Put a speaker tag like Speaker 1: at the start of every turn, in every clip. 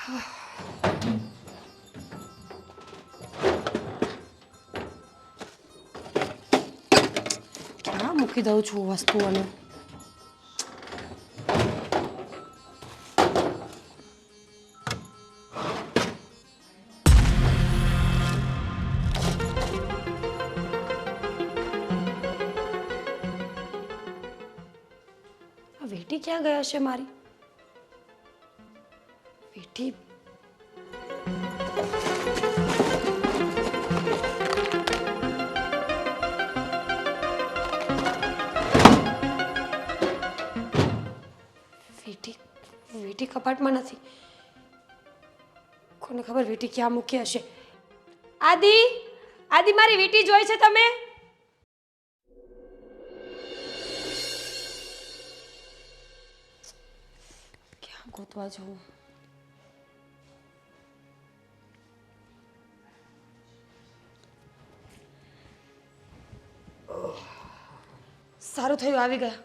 Speaker 1: ક્યાં મૂકી દઉં છું વસ્તુઓને? આ વેટી ક્યાં ગયા છે મારી? વેટી વીટી કપાટમાં નથી. કોને ખબર વીટી ક્યાં મૂકી હશે? આદિ, આદિ મારી વીટી જોઈ છે તમે? ક્યાં ગોતવા જવું? સારું થયું આવી ગયા.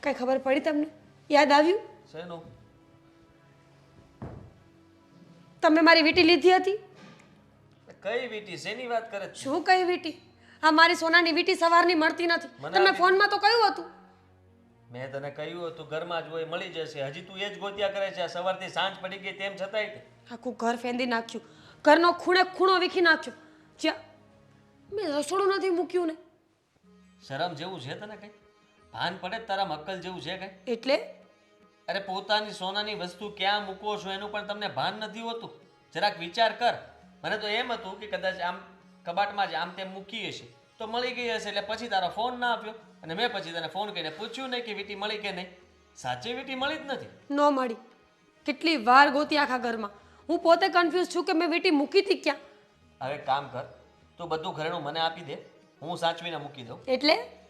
Speaker 1: કઈ ખબર પડી તમને? યાદ આવ્યું?
Speaker 2: શેનું?
Speaker 1: તમે મારી વીટી લીધી હતી.
Speaker 2: કઈ વીટી? શેની વાત કરે છે?
Speaker 1: શું કઈ વીટી? આ મારી સોનાની વીટી સવારની મળતી નથી. તમે ફોનમાં તો કહ્યું હતું.
Speaker 2: મેં તને કહ્યું હતું ઘરમાં જ હોય, મળી જશે. હજી તું એ જ ગોત્યા કરે છે. સવારથી સાંજ પડી ગઈ તેમ છતાંય
Speaker 1: આખું ઘર ફેંદી નાખ્યું. ઘરનો ખૂણે ખૂણો વીખી નાખ્યો. જ્યાં મેં રસોડું નથી મૂક્યું ને.
Speaker 2: શરમ જેવું છે તને કઈ? ભાન પડે તારા મક્કલ જેવું છે કઈ?
Speaker 1: એટલે
Speaker 2: અરે પોતાની સોનાની વસ્તુ ક્યાં મૂકો છો એનું પણ તમને ભાન નથી હોતું. જરાક વિચાર કર. મને તો એમ હતું કે કદાચ આમ કબાટમાં જ આમ તેમ મૂકી હશે તો મળી ગઈ હશે, એટલે પછી તારો ફોન ના આપ્યો અને મેં પછી તને ફોન કરીને પૂછ્યું નહીં કે વીટી મળી કે નહીં. સાચી વીટી મળી જ નથી.
Speaker 1: ન મળી. કેટલી વાર ગોતી આખા ઘરમાં. હું પોતે કન્ફ્યુઝ છું કે મેં વીટી મૂકી હતી ક્યાં.
Speaker 2: હવે કામ કર, તું બધું ઘરેણું મને આપી દે, હું સાચવીને મૂકી દઉં.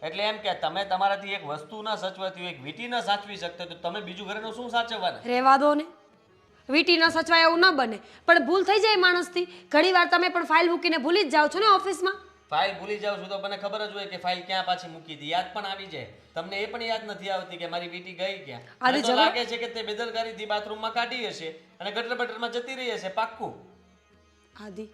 Speaker 1: એટલે
Speaker 2: એમ કે તમે તમારાથી એક વસ્તુ ના સચવાતી હોય, એક વીટી ના સાચવી શકતા, તો તમે બીજું ઘરેણું શું સાચવવાના?
Speaker 1: રહેવા દો ને. વીટી ન સચવાય એવું ન બને, પણ ભૂલ થઈ જાય માણસથી. ઘણી વાર તમે પણ ફાઇલ મૂકીને ભૂલી જ જાઓ છો ને ઓફિસમાં.
Speaker 2: ફાઇલ ભૂલી જાવ છું તો મને ખબર જ હોય કે ફાઇલ ક્યાં પાછી મૂકી હતી. યાદ પણ આવી જાય. તમને એ પણ યાદ નથી આવતી કે મારી વીટી ગઈ ક્યાં. મને તો લાગે છે કે તે બેદરકારીથી બાથરૂમમાં કાઢી હશે અને ગટર બટરમાં જતી રહી હશે. પાક્કું.
Speaker 1: આદિ,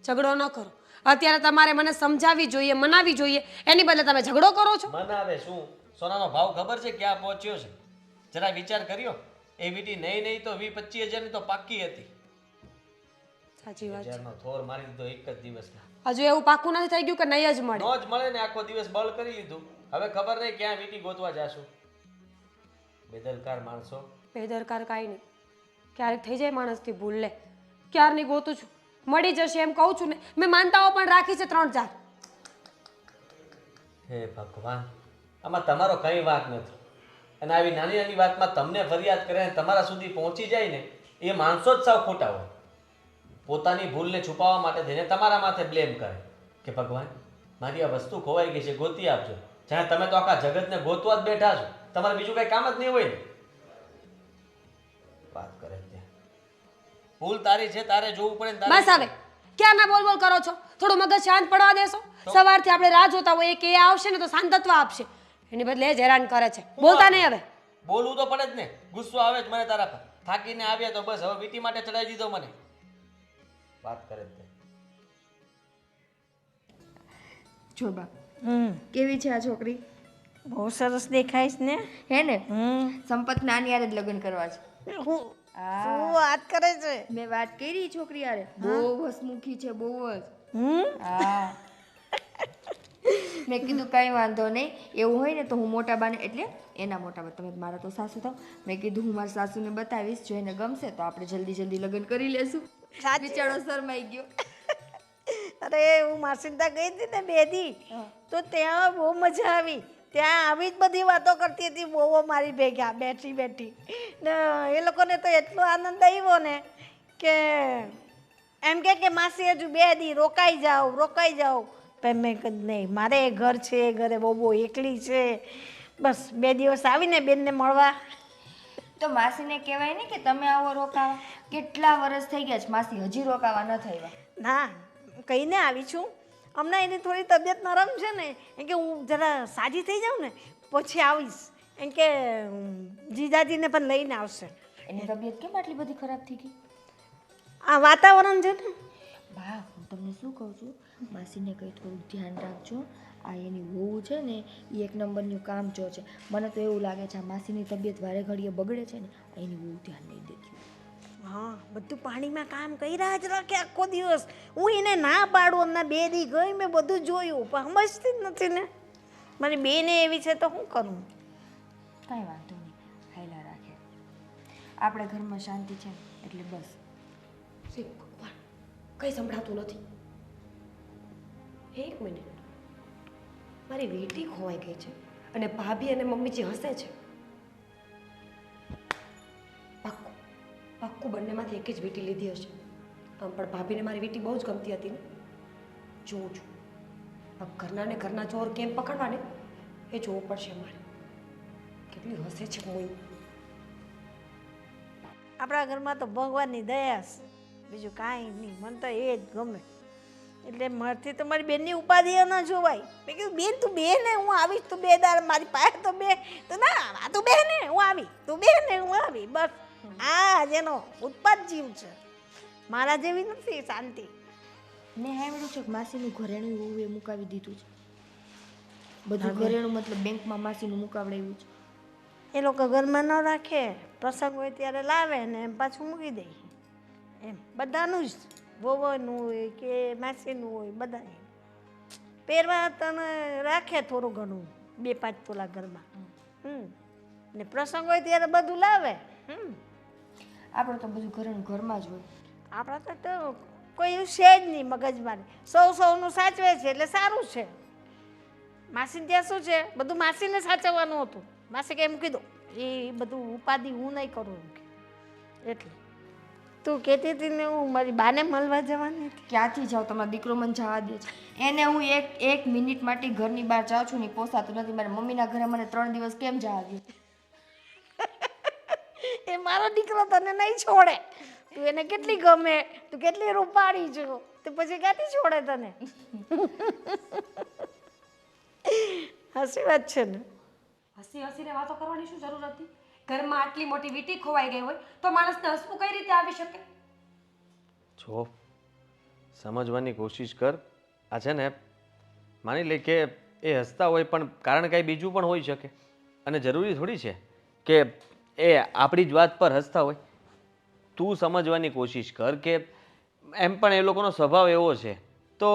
Speaker 1: ઝઘડો ન કરો. અત્યારે તમારે મને સમજાવવી જોઈએ, મનાવી જોઈએ. એની બદલે તમે ઝઘડો કરો છો.
Speaker 2: મનાવે શું? સોનાનો ભાવ ખબર છે ક્યાં પહોંચ્યો છે? જરા વિચાર કર્યો? એ વીટી નહીં તો 20-25 હજારની તો પાક્કી હતી.
Speaker 1: સાચી વાત છે.
Speaker 2: થોર મારી દીધો એક જ દિવસમાં.
Speaker 1: હજુ એવું પાક્કું નથી થઈ ગયું કે નહીં જ મળે?
Speaker 2: નો જ મળે ને. આખો દિવસ બળ કરી લીધું. હવે ખબર નહીં ક્યાં વીટી ગોતવા જાશું. બેદરકાર માણસો.
Speaker 1: બેદરકાર કાંઈ નહીં. ક્યારેક થઈ જાય માણસથી ભૂલ લે. ક્યારની ગોતું છું, મળી જશે એમ કહું છું ને. મેં માનતાઓ પણ રાખી છે 3-4.
Speaker 2: હે ભગવાન, આમાં તમારો કઈ વાંક નથી. અને આવી નાની નાની વાતમાં તમને ફરિયાદ કરે ને તમારા સુધી પહોંચી જાય ને, એ માણસો જ સાવ ખોટા હોય. પોતાની ભૂલને છુપાવવા માટે થઈને તમારા માથે બ્લેમ કરે કે ભગવાન મારી આ વસ્તુ ખોવાઈ ગઈ છે, ગોતી આપજો. જ્યાં તમે તો આખા જગતને ગોતવા જ બેઠા છો. તમારે બીજું કઈ કામ જ નહીં હોય ને. વાત કરે છે. ભૂલ તારી છે, તારે જોવું પડે ને.
Speaker 1: બસ હવે ક્યાં ના બોલ બોલ કરો છો? થોડું મગજ શાંત પડવા દેશો? સવારથી આપણે રાહ જોતા હોઈએ કે એ આવશે ને તો શાંતત્વ આપશે. એની બદલે જ હેરાન કરે છે. બોલતા નહીં હવે.
Speaker 2: બોલવું તો પડે જ ને. ગુસ્સો આવે જ મને તારા પર. થાકીને આવ્યા તો બસ હવે વીટી માટે ચડાવી દીધો મને. વાત કરે છે.
Speaker 3: જો બા, કેવી છે આ છોકરી?
Speaker 4: બહુ સરસ દેખાઈશ ને.
Speaker 3: હે ને? સંપત નાની યાર જ લગ્ન કરવા છે.
Speaker 4: શું વાત કરે છે?
Speaker 3: મેં વાત કરી છોકરી યારે. બહુ હસમુખી છે, બહુ જ. હા. મેં કીધું કઈ વાંધો નહીં, એવું હોય ને તો હું મોટા બાને, એટલે એના મોટા બા, તમે મારા તો સાસુ થાવ. મેં કીધું હું મારા સાસુને બતાવીશ, જો એને ગમશે તો આપણે જલ્દી જલ્દી લગ્ન કરી લેશું. બિચારો શરમાઈ ગયો.
Speaker 4: અરે હું માસીનતા ગઈ હતી ને 2 દી, તો ત્યાં બહુ મજા આવી. ત્યાં આવી જ બધી વાતો કરતી હતી બહુ મારી ભેગા બેઠી બેઠી ને. એ લોકોને તો એટલો આનંદ આવ્યો ને કે એમ કે માસી હજુ 2 દી રોકાઈ જાઓ. પણ મેં કીધું નહીં, મારે ઘર છે, ઘરે બહુ એકલી છે. બસ 2 દિવસ આવીને બેનને મળવા.
Speaker 3: તો માસીને કહેવાય ને કે તમે આવો રોકાવા. કેટલા વર્ષ થઈ ગયા છે માસી હજી રોકાવા ન થયા.
Speaker 4: ના, કહીને આવી છું. હમણાં એની થોડી તબિયત નરમ છે ને, એમ કે હું જરા સાજી થઈ જાઉં ને પછી આવીશ. એમ કે જીજાજીને પણ લઈને આવશે.
Speaker 3: એની તબિયત કેમ આટલી બધી ખરાબ થઈ ગઈ?
Speaker 4: આ વાતાવરણ છે ને.
Speaker 3: બા હું તમને શું કહું છું, માસીને કંઈ થોડું ધ્યાન રાખજો. આ એની વહુ છે ને એ એક નંબરનું કામ જો છે. મને તો એવું લાગે છે આ માસીની તબિયત વારે ઘડીએ બગડે છે ને એની વહુ ધ્યાન નહીં દેતી.
Speaker 4: હા બધું પાણીમાં કામ કર્યા જ રાખે આખો દિવસ. હું એને ના પાડું હમણાં 2 દી ગઈ મેં બધું જોયું પણ સમજતી જ નથી ને. મારી બેને એવી છે તો શું કરું?
Speaker 3: કાંઈ વાંધો નહીં, હાયલા રાખે. આપણે ઘરમાં શાંતિ છે ને એટલે બસ.
Speaker 1: શી ભગવાન, કંઈ સંભળાતું નથી. એક મિનિટ, મારી વીંટી ખોવાઈ ગઈ છે અને ભાભી અને મમ્મીજી હસે છે. પાક્કું પાક્કું બંનેમાંથી એક જ વીંટી લીધી હશે. આમ પણ ભાભીને મારી વીંટી બહુ જ ગમતી હતી ને. જોઉં છું अब ઘરના ને ઘરના ચોર કેમ પકડવાને એ જોવું પડશે મારે. કેટલી હસે છે મોઈ.
Speaker 4: આપણા ઘરમાં તો ભગવાનની દયા છે, બીજું કાંઈ નહીં. મને તો એ જ ગમે. એટલે મારથી તો મારી બેનની ઉપાધિ ન જોવાય. મેં કીધું બેન તું બે ને હું આવીશ, તું 2 દાડ મારી પાસે તો બે તો ના તું બે ને હું આવી, તું બે ને હું આવી. બસ આ જેનો ઉત્પાદ જીવ છે, મારા જેવી નથી શાંતિ.
Speaker 3: મેં સાંભળ્યું છે કે માસીનું ઘરેણું વહુ એ મુકાવી દીધું છે. બધું ઘરેણું મતલબ બેંકમાં માસીનું મુકાવડાવ્યું છે.
Speaker 4: એ લોકો ઘરમાં ન રાખે, પ્રસંગ હોય ત્યારે લાવે ને એમ પાછું મૂકી દે. એમ બધાનું જ, વહુનું હોય કે માસીનું હોય બધા પહેરવા તને રાખે થોડું ઘણું 2-5 તોલા ઘરમાં. ને પ્રસંગ હોય ત્યારે બધું લાવે.
Speaker 3: આપણે તો બધું ઘરેણું ઘરમાં જ હોય.
Speaker 4: આપણા તો કોઈ એવું છે જ નહીં મગજમાં. સૌનું સાચવે છે એટલે સારું છે. માસીને ત્યાં શું છે, બધું માસીને સાચવવાનું હતું. માસી કે એમ કીધું એ બધું ઉપાધિ હું નહીં કરું એમ કે. એટલે તું કહેતી હતી ને હું મારી બાને મળવા જવાની હતી.
Speaker 3: ક્યાંથી જાઉં, તમારો દીકરો મને જવા દે છે. એને હું એક મિનિટ માટે ઘરની બહાર જાઉં છું ને પોસાતું નથી. મારા મમ્મીના ઘરે મને 3 દિવસ કેમ જવા દે?
Speaker 4: એ મારો દીકરો તને નહીં છોડે. તું એને કેટલી ગમે, તું કેટલી રૂપાળી છો, તો પછી ક્યાંથી છોડે તને? હસી વાત છે ને.
Speaker 1: હસી હસીને વાતો કરવાની શું જરૂર હતી? ઘરમાં આટલી મોટી વીંટી ખોવાઈ ગઈ હોય તો માણસને હસવું કઈ રીતે આવી શકે?
Speaker 2: જો સમજવાની કોશિશ કર. આ છે ને માની લે કે એ હસતા હોય પણ કારણ કાંઈ બીજું પણ હોઈ શકે અને જરૂરી થોડી છે કે એ આપણી જ વાત પર હસતા હોય. તું સમજવાની કોશિશ કર કે એમ પણ એ લોકોનો સ્વભાવ એવો છે તો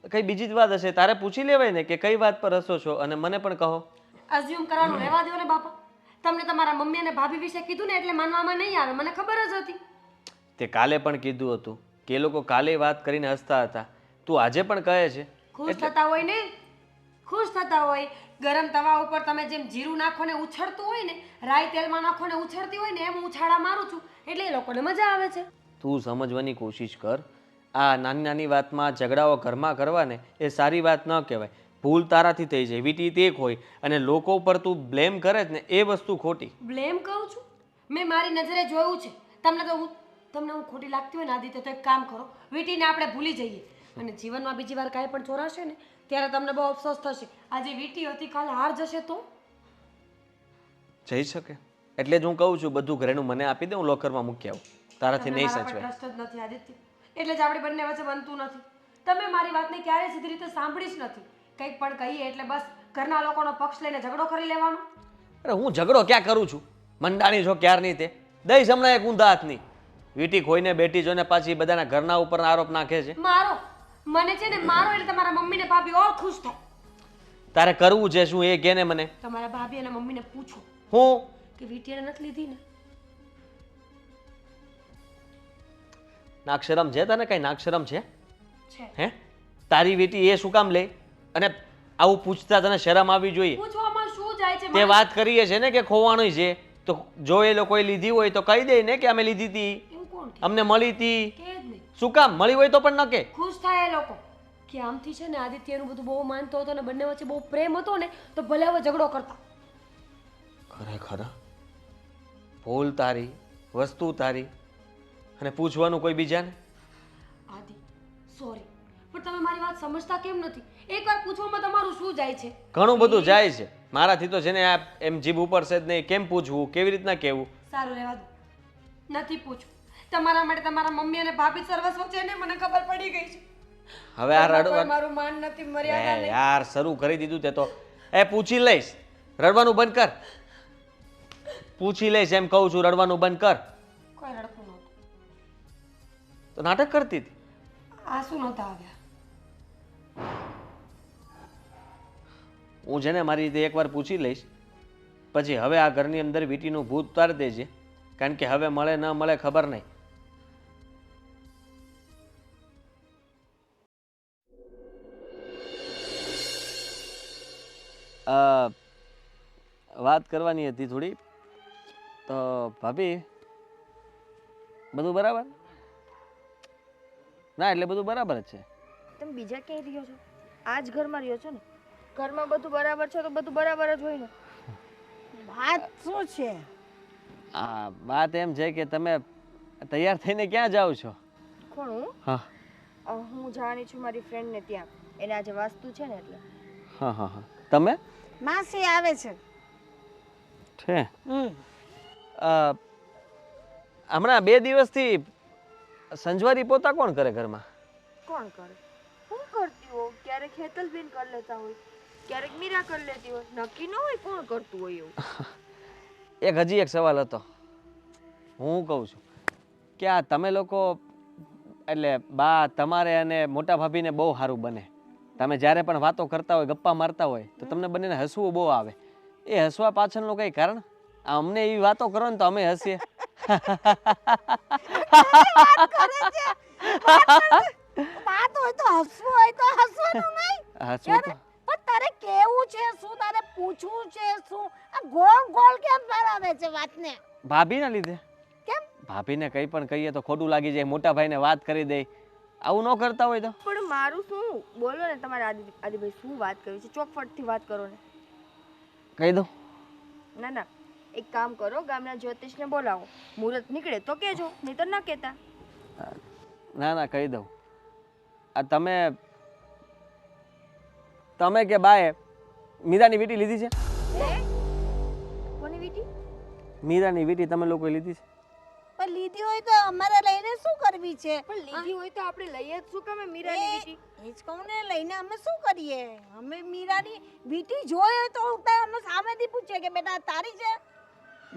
Speaker 2: કંઈ બીજી જ વાત હશે. તારે પૂછી લેવાય ને કે કઈ વાત પર હસો છો અને મને પણ કહો.
Speaker 1: અઝ્યુમ કરવાનું રહેવા દો ને બાપા. તમને તમારા મમ્મી અને ભાભી વિશે કીધું ને એટલે માનવામાં નહીં આવે, મને ખબર જ હતી.
Speaker 2: તે કાલે પણ કીધું હતું કે એ લોકો કાલે વાત કરીને હસતા હતા. તું આજે પણ કહે છે
Speaker 1: ખુશ થતા હોય ને, ખુશ થતા હોય. ગરમ તવા ઉપર તમે જેમ જીરું નાખો ને ઉછળતું હોય ને, રાઈ તેલમાં નાખો ને ઉછળતી હોય ને, એમ ઉછાળા મારું છું એટલે એ લોકોને મજા આવે છે.
Speaker 2: તું સમજવાની કોશિશ કર. આ નાની નાની વાતમાં ઝઘડાઓ ઘરમાં કરવાને એ સારી વાત ન કહેવાય. ભૂલ તારાથી થઈ જાય, વીટી તે હોય અને લોકો પર તું બ્લેમ કરે જ ને એ વસ્તુ ખોટી.
Speaker 1: બ્લેમ કરું છું? મેં મારી નજરે જોયું છે. તમને હું ખોટી લાગતી હોય ને આદિત્ય તો એક કામ કરો, વીટીને આપણે ભૂલી જઈએ અને જીવનમાં બીજી વાર કાંઈ પણ ચોરાશે ને ત્યારે તમને બહુ અફસોસ થશે. આજે વીટી હતી કાલે હાર જશે તો
Speaker 2: જઈ શકે. એટલે જ હું કહું છું બધું ઘરેનું મને આપી દે, હું લોકરમાં મૂકી આવું. તારાથી નહીં
Speaker 1: મારા પર
Speaker 2: સચવાય.
Speaker 1: ટ્રસ્ટ જ નથી આદિત્ય, એટલે જ આપણી બંને વચ્ચે બનતું નથી. તમે મારી વાતને ક્યારેય સીધી રીતે સાંભળી જ નથી. કંઈક પણ કહીએ એટલે બસ ઘરના લોકોનો પક્ષ લઈને ઝઘડો કરી લેવાનો.
Speaker 2: અરે હું ઝઘડો ક્યાં કરું છું? મંડાણી છો ક્યારની તે દઈ હમણાં એક ઊંધા હાથની વીટી ખોઈને બેટી જોઈને પાછી બધાના ઘરના ઉપર આરોપ નાખે છે.
Speaker 1: મારો મને છે ને મારો એટલે તમારા મમ્મી ને ભાભી ઓર ખુશ થાય.
Speaker 2: તારે કરવું છે શું એ કે ને મને?
Speaker 1: તમારા ભાભી અને મમ્મીને પૂછો
Speaker 2: હું
Speaker 1: કે વીટીને નથી લીધી ને.
Speaker 2: નાક્ષરમ છે તને? કઈ નાક્ષરમ છે?
Speaker 1: છે.
Speaker 2: હે તારી વીટી એ શું કામ લે અને આવું પૂછતા તને શરમ આવવી જોઈએ.
Speaker 1: પૂછવામાં શું જાય છે?
Speaker 2: તે વાત કરીએ છે ને કે ખોવાણી છે તો જો એ લોકોએ લીધી હોય તો કહી દે ને કે અમે લીધી હતી,
Speaker 1: એવું કોણ કે?
Speaker 2: અમને મળી હતી.
Speaker 1: કે જ નહીં.
Speaker 2: શું કામ મળી હોય તો પણ ન કે?
Speaker 1: ખુશ થાય એ લોકો કે આમથી છે ને આદિત્યનું બધું બહુ માનતો હતો ને બંને વચ્ચે બહુ પ્રેમ હતો ને તો ભલે હવે ઝઘડો કરતા.
Speaker 2: ખરેખર ભૂલ તારી, વસ્તુ તારી અને પૂછવાનું કોઈ બીજાને.
Speaker 1: આદિ સોરી પણ તમે મારી વાત સમજતા કેમ નથી? એકવાર પૂછવામાં તમારું શું જાય છે?
Speaker 2: ઘણું બધું જાય છે મારાથી તો છે ને આ એમ જીભ ઉપર છે જ નહીં. કેમ પૂછવું, કેવી રીતના કહેવું?
Speaker 1: સારું રહેવા દો. નથી પૂછવું. તમારા માટે તમારા મમ્મી અને ભાભી સર્વસ્વ છે ને મને ખબર પડી ગઈ છે.
Speaker 2: હવે આ
Speaker 1: કોઈ
Speaker 2: રડવા
Speaker 1: મારું માન નથી, મર્યાદા નહીં.
Speaker 2: યાર શરૂ કરી દીધું તે તો. પૂછી લઈશ, રડવાનું બંધ કર. પૂછી લઈશ એમ કહું છું, રડવાનું બંધ કર.
Speaker 1: કોઈ રડતું નહોતું,
Speaker 2: તો નાટક કરતી હતી.
Speaker 1: આંસુ નહોતા આવ્યા.
Speaker 2: હું છે ને મારી રીતે એકવાર પૂછી લઈશ, પછી હવે આ ઘરની અંદર વીટીનું ભૂત ઉતારી દેજે, કારણ કે હવે મળે ન મળે ખબર નહીં. વાત કરવાની હતી થોડી. તો ભાભી બધું બરાબર? ના એટલે બધું બરાબર જ છે.
Speaker 3: તમે બીજા ક્યાંય રહ્યો છો? આ જ ઘરમાં રહ્યો છો ને? ઘરમાં બધું બરાબર છે તો બધું બરાબર જ હોય ને.
Speaker 4: વાત શું છે?
Speaker 2: હા, વાત એમ છે કે તમે તૈયાર થઈને ક્યાં જાઓ છો?
Speaker 3: કોણ હું?
Speaker 2: હા
Speaker 3: હું જવાની છું મારી ફ્રેન્ડને ત્યાં. એને આજે વાસ્તુ છે ને એટલે.
Speaker 2: હા હા હા. તમે?
Speaker 4: માસી આવે છે.
Speaker 2: છે હમણાં 2 દિવસથી સંજવારી પોતા કોણ કરે ઘરમાં?
Speaker 3: કોણ કરે? હું કરતી હોઉં. ક્યારેક હેતલબેન કરી લેતા હોય, ક્યારેક મીરા કરી લેતી હોય. નક્કી ન હોય કોણ કરતું હોય એવું.
Speaker 2: હજી એક સવાલ હતો. હું કહું છું કે આ તમે લોકો એટલે બા તમારે અને મોટા ભાભીને બહુ સારું બને. તમે જ્યારે પણ વાતો કરતા હોય, ગપ્પા મારતા હોય તો તમને બંનેને હસવું બહુ આવે. એ હસવા પાછળનું કંઈ કારણ? અમને એવી વાતો કરો ને તો અમે હસીએ.
Speaker 4: વાત હોય તો હસવું હોય તો હસવાનું નહીં.
Speaker 2: હસવું તો
Speaker 4: પણ તારે કેવું છે શું? તારે પૂછવું છે શું? આ ગોળ ગોળ કેમ ફેરવે છે વાતને?
Speaker 2: ભાભીના લીધે.
Speaker 4: કેમ?
Speaker 2: ભાભીને કંઈ પણ કહીએ તો ખોટું લાગી જાય, મોટા ભાઈને વાત કરી દે. આવું ન કરતા હોય તો?
Speaker 3: પણ મારું શું? બોલો ને તમારે આદિભાઈ શું વાત કરવી છે? ચોખવટથી વાત કરો ને.
Speaker 2: કહી દો.
Speaker 3: ના ના, એક કામ કરો, ગામના જ્યોતિષને બોલાવો. મુહૂર્ત નીકળે તો કહેજો, નહીં તો ના કહેતા.
Speaker 2: ના ના કહી દઉં. આ તમે કે બાએ મીરાની વીટી લીધી છે?
Speaker 3: કોની વીટી?
Speaker 2: મીરાની વીટી તમે લોકોએ લીધી છે?
Speaker 4: પણ લીધી હોય તો અમારે લઈને શું કરવી છે?
Speaker 3: પણ લીધી હોય તો આપણે લઈએ જ શું કામે મીરાની વીટી?
Speaker 4: એ જ કહું ને, લઈને અમે શું કરીએ? અમે મીરાની વીટી જોઈએ તો ઉલટા અમે સામેથી પૂછીએ કે બેટા તારી છે.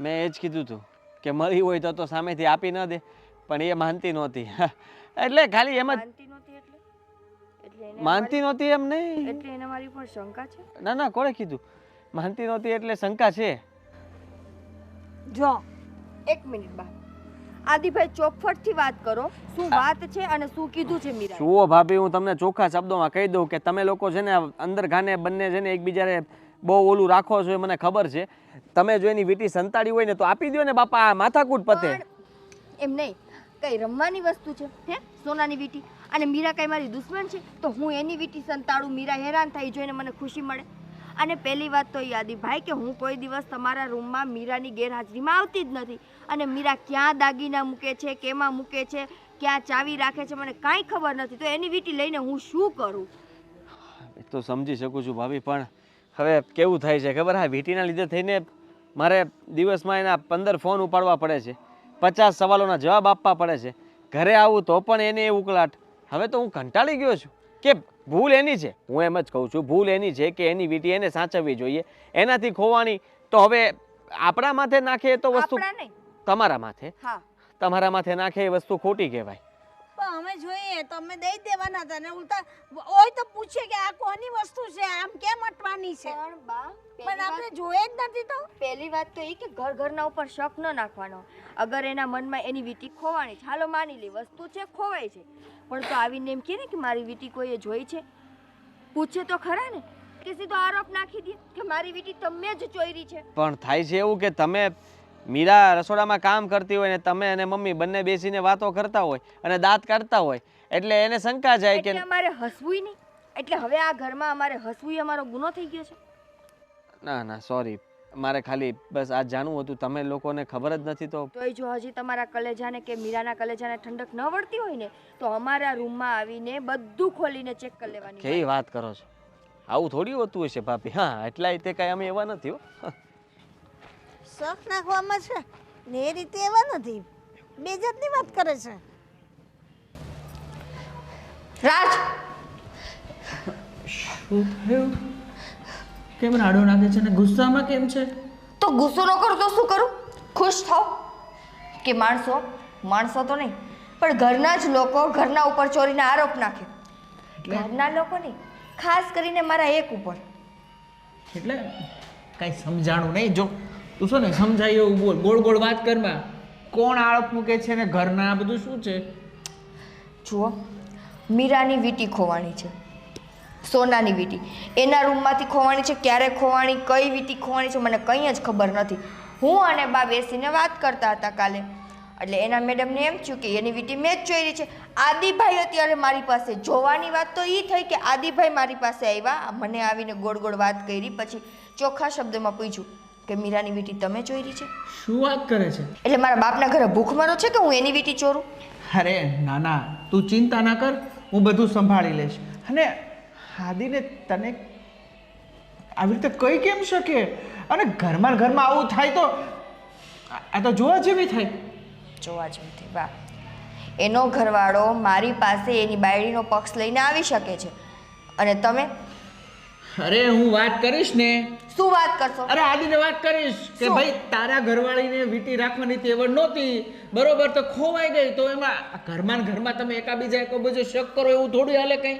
Speaker 2: મેં એ જ કીધું હતું કે મળી હોય તો સામેથી આપી ન દે, પણ એ માનતી નહોતી. એટલે ખાલી એમ જ
Speaker 3: માનતી નહોતી એટલે? એટલે એને
Speaker 2: માનતી નહોતી એમ નહીં.
Speaker 3: એટલે એને મારી પર શંકા છે?
Speaker 2: ના ના કોણે કીધું? માનતી નહોતી એટલે શંકા છે.
Speaker 4: જો
Speaker 3: એક મિનિટ બા, આદિભાઈ ચોખવટથી વાત કરો. શું વાત છે અને શું કીધું છે મીરા?
Speaker 2: જુઓ ભાભી, હું તમને ચોખ્ખા શબ્દોમાં કહી દઉં કે તમે લોકો છે ને અંદર ગાને બંને છે ને એકબીજાને બહુ ઓલું રાખો છો એ મને ખબર છે. તમે જો એની વીટી સંતાડી હોય ને તો આપી દો ને બાપા, આ માથાકૂટ પતે.
Speaker 3: એમ નહીં, કઈ રમવાની વસ્તુ છે હે? સોનાની વીટી. અને મીરા કઈ મારી દુશ્મન છે તો હું એની વીટી સંતાડું? મીરા હેરાન થઈ જોઈને મને ખુશી મળે. અને પહેલી વાત તો આદિભાઈ કે હું કોઈ દિવસ તમારા રૂમમાં મીરાની ગેરહાજરીમાં આવતી જ નથી. અને મીરા ક્યાં દાગીના મૂકે છે, કેમાં મૂકે છે, ક્યાં ચાવી રાખે છે, મને કાંઈ ખબર નથી. તો એની વીટી લઈને હું શું કરું?
Speaker 2: એ તો સમજી શકું છું ભાભી, પણ હવે કેવું થાય છે ખબર? આ વીટીના લીધે થઈને મારે દિવસમાં એના 15 ફોન ઉપાડવા પડે છે, 50 સવાલોના જવાબ આપવા પડે છે. ઘરે આવું તો પણ એને એ ઉકળાટ. હવે તો હું કંટાળી ગયો છું કે ભૂલ એની છે. હું એમ જ કહું છું, ભૂલ એની છે કે એની વીટી એને સાચવવી જોઈએ. એનાથી ખોવાની તો હવે આપણા માથે નાખે એ તો વસ્તુ
Speaker 3: આપણા નહીં,
Speaker 2: તમારા માથે.
Speaker 3: હા.
Speaker 2: તમારા માથે નાખે એ વસ્તુ ખોટી કહેવાય.
Speaker 4: પણ અમે જોઈએ તો અમે દઈ દેવાના હતા ને ઉલટા હોય તો પૂછે કે આ કોની વસ્તુ છે, આમ કેમ અટવાની છે?
Speaker 3: પણ બા,
Speaker 4: પણ આપણે જોઈએ જ નથી તો.
Speaker 3: પહેલી વાત તો એ કે ઘરના ઉપર શક ન નાખવાનો. અગર એના મનમાં એની વીટી ખોવાની છે, હાલો માની લે વસ્તુ છે, ખોવાય છે, પણ તો આવીને એમ કહે ને કે મારી વીટી કોઈએ જોઈ છે? પૂછે તો ખરા ને, કે સીધો આરોપ નાખી દે કે મારી વીટી તમે જ ચોરી છે.
Speaker 2: પણ થાય છે એવું કે તમે મીરા રસોડામાં કામ કરતી હોય ને તમે અને મમ્મી બંને બેસીને વાતો કરતા હોય અને દાંત કાઢતા હોય એટલે એને શંકા જાય કે
Speaker 3: એટલે અમારે હસવું નહીં. એટલે હવે આ ઘરમાં અમારે હસવું અમારો ગુનો થઈ ગયો છે.
Speaker 2: ના ના સોરી, મારે ખાલી બસ આ જાણવું હતું. તમે લોકોને ખબર જ નથી તો
Speaker 3: તોય જો હજી તમારા કલેજાને કે મીરાના કલેજાને ઠંડક ન વળતી હોય ને તો અમારા રૂમમાં આવીને બધું ખોલીને ચેક કરી લેવાની.
Speaker 2: કેવી વાત કરો છો? આવું થોડી હોતું હશે ભાભી. હા, એટલાય તે કાંઈ અમે એવા નથી હો.
Speaker 4: શક નાખવામાં છે ને એ રીતે એવા નથી. બે જાતની વાત કરે છે.
Speaker 3: રાજ
Speaker 5: શું થયું? કેમ રાડો નાખે છે ને ગુસ્સામાં કેમ છે?
Speaker 3: તો ગુસ્સો ન કરું તો શું કરું? ખુશ થાવ કે માણસો તો નહીં પણ ઘરના જ લોકો ઘરના ઉપર ચોરીના આરોપ નાખે. ઘરના લોકો નહીં, ખાસ કરીને મારા એક ઉપર.
Speaker 5: એટલે કાંઈ સમજાણું નહીં. જો તું શું ને સમજાય એવું બોલ, ગોળ ગોળ વાત કરમાં. કોણ આળપ મૂકે છે ને ઘરના બધું શું છે?
Speaker 3: જુઓ, મીરાની વીંટી ખોવાણી છે, સોનાની વીંટી. એના રૂમમાંથી ખોવાણી છે. ક્યારે ખોવાણી, કઈ વીંટી ખોવાણી છે મને કંઈ જ ખબર નથી. હું અને બા બેસીને વાત કરતા હતા કાલે, એટલે એના મેડમને એમ થયું કે એની વીંટી મેં જ ચોરી છે. આદિભાઈ અત્યારે મારી પાસે, જોવાની વાત તો એ થઈ કે આદિભાઈ મારી પાસે આવ્યા, મને આવીને ગોળ ગોળ વાત કરી, પછી ચોખ્ખા શબ્દમાં પૂછ્યું કે મીરાની વીંટી તમે ચોરી છે?
Speaker 5: શું વાત કરે છે?
Speaker 3: એટલે મારા બાપના ઘરે ભૂખ મરો છે કે હું એની વીંટી ચોરું?
Speaker 5: અરે ના ના, તું ચિંતા ના કર, હું બધું સંભાળી લઈશ. અને આદિને તને આવી રીતે કઈ કેમ શકે? અને ઘરમાં આવું થાય તો આ તો જોવા જેવી થાય.
Speaker 3: જોવા જેવું છે. વાહ, એનો ઘરવાળો મારી પાસે એની બાયડીનો પક્ષ લઈને આવી શકે છે અને તમે?
Speaker 5: અરે હું વાત કરીશ ને.
Speaker 3: શું વાત કરશો?
Speaker 5: અરે આદિને વાત કરીશ કે ભાઈ તારા ઘરવાળીને વીંટી રાખવાની તેવડ નહોતી, બરોબર, તો ખોવાઈ ગઈ, તો એમાં ઘરમાં તમે એકાબીજા એક બધો શક કરો એવું થોડું હાલે કઈ?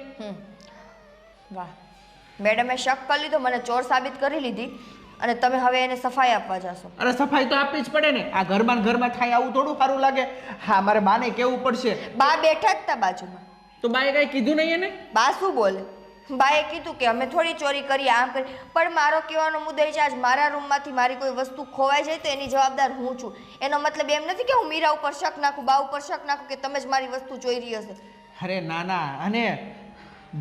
Speaker 3: વાહ, મેડમે શક કરી લીધો, મને ચોર સાબિત કરી લીધી અને તમે હવે એને સફાઈ આપવા જશો?
Speaker 5: અરે સફાઈ તો આપવી જ પડે ને. આ ઘરમાં થાય આવું થોડું સારું લાગે. હા, મારે બાને કેવું પડશે.
Speaker 3: બા બેઠા જ હતા બાજુમાં.
Speaker 5: તો બાએ કઈ કીધું નહીં એને?
Speaker 3: બા શું બોલે? બાએ કીધું કે અમે થોડી ચોરી કરી, આમ કરી. પણ મારો કહેવાનો મુદ્દો એ છે, આજ મારા રૂમમાંથી મારી કોઈ વસ્તુ ખોવાઈ જાય તો એની જવાબદાર હું છું. એનો મતલબ એમ નથી કે હું મીરા ઉપર શક નાખું, બા ઉપર શક નાખું કે તમે જ મારી વસ્તુ ચોરી હશે.
Speaker 5: અરે ના ના, અને